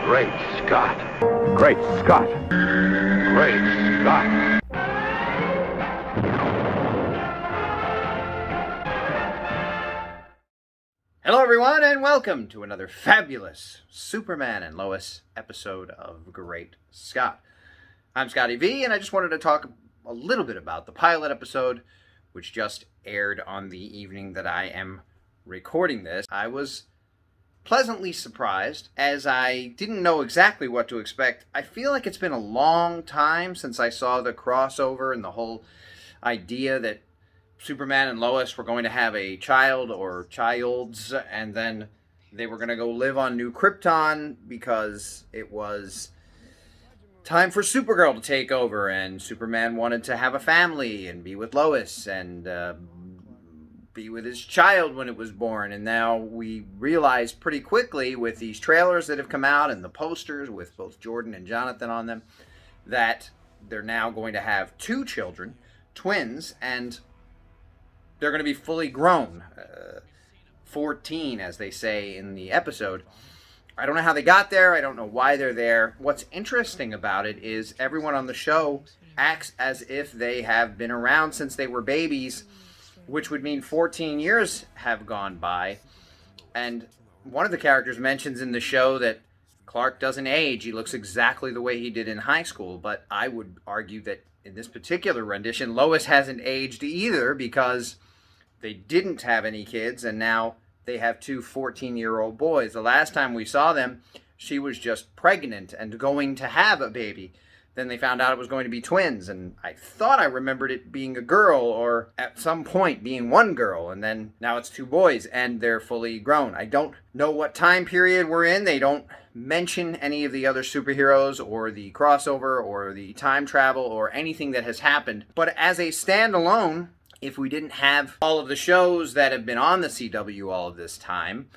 Great Scott. Great Scott. Great Scott. Hello everyone and welcome to another fabulous Superman and Lois episode of Great Scott. I'm Scotty V and I just wanted to talk a little bit about the pilot episode which just aired on the evening that I am recording this. I was pleasantly surprised as I didn't know exactly what to expect. I feel like it's been a long time since I saw the crossover and the whole idea that Superman and Lois were going to have a child or childs, and then they were going to go live on New Krypton because it was time for Supergirl to take over, and Superman wanted to have a family and be with Lois and be with his child when it was born. And now we realize pretty quickly with these trailers that have come out and the posters with both Jordan and Jonathan on them that they're now going to have two children, twins, and they're going to be fully grown, 14 as they say in the episode. I don't know how they got there. I don't know why they're there. What's interesting about it is everyone on the show acts as if they have been around since they were babies, which would mean 14 years have gone by. And one of the characters mentions in the show that Clark doesn't age. He looks exactly the way he did in high school. But I would argue that in this particular rendition, Lois hasn't aged either because they didn't have any kids, and now they have two 14-year-old boys. The last time we saw them, she was just pregnant and going to have a baby. Then they found out it was going to be twins, and I thought I remembered it being a girl, or at some point being one girl, and then now it's two boys, and they're fully grown. I don't know what time period we're in. They don't mention any of the other superheroes, or the crossover, or the time travel, or anything that has happened. But as a standalone, if we didn't have all of the shows that have been on the CW all of this time,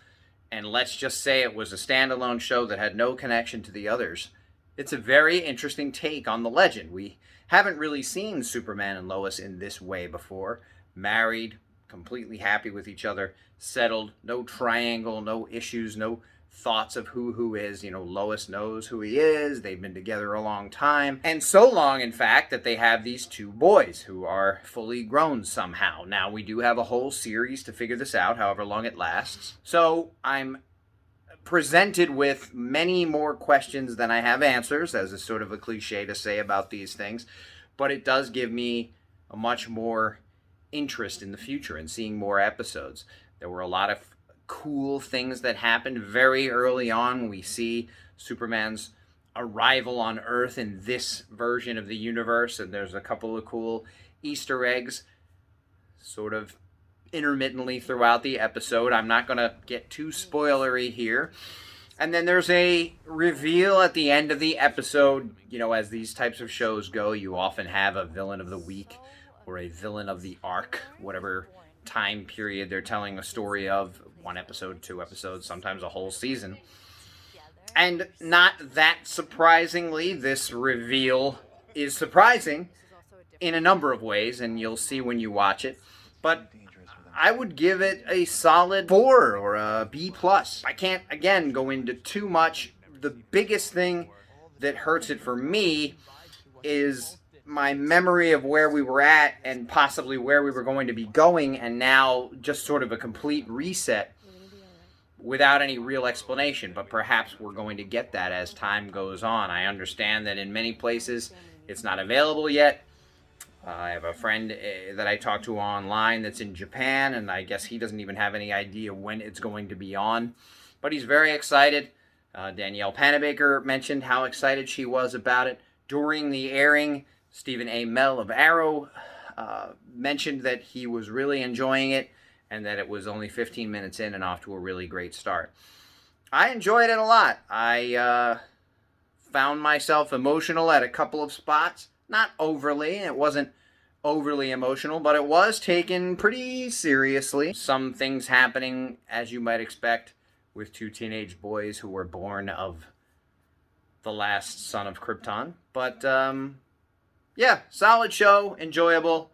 and let's just say it was a standalone show that had no connection to the others, it's a very interesting take on the legend. We haven't really seen Superman and Lois in this way before. Married, completely happy with each other, settled, no triangle, no issues, no thoughts of who is. You know, Lois knows who he is. They've been together a long time. And so long, in fact, that they have these two boys who are fully grown somehow. Now, we do have a whole series to figure this out, however long it lasts. So I'm presented with many more questions than I have answers, as is sort of a cliche to say about these things. But it does give me a much more interest in the future and seeing more episodes. There were a lot of cool things that happened very early on. We see Superman's arrival on Earth in this version of the universe, and there's a couple of cool Easter eggs sort of intermittently throughout the episode. I'm not going to get too spoilery here. And then there's a reveal at the end of the episode. You know, as these types of shows go, you often have a villain of the week or a villain of the arc, whatever time period they're telling a story of, one episode, two episodes, sometimes a whole season. And not that surprisingly, this reveal is surprising in a number of ways, and you'll see when you watch it. But I would give it a solid 4 or a B+. I can't, again, go into too much. The biggest thing that hurts it for me is my memory of where we were at and possibly where we were going to be going, and now just sort of a complete reset without any real explanation. But perhaps we're going to get that as time goes on. I understand that in many places it's not available yet. I have a friend that I talk to online that's in Japan, and I guess he doesn't even have any idea when it's going to be on. But he's very excited. Danielle Panabaker mentioned how excited she was about it during the airing. Stephen A. Mell of Arrow mentioned that he was really enjoying it and that it was only 15 minutes in and off to a really great start. I enjoyed it a lot. I found myself emotional at a couple of spots. Not overly. It wasn't overly emotional, but it was taken pretty seriously. Some things happening, as you might expect, with two teenage boys who were born of the last son of Krypton. But, yeah, solid show, enjoyable,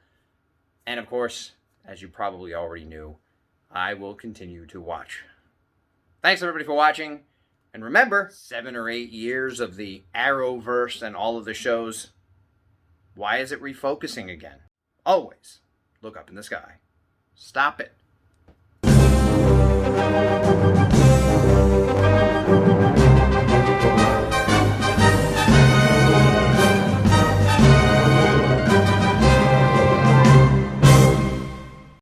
and of course, as you probably already knew, I will continue to watch. Thanks everybody for watching, And remember, 7 or 8 years of the Arrowverse and all of the shows, why is it refocusing again? Always look up in the sky. Stop it.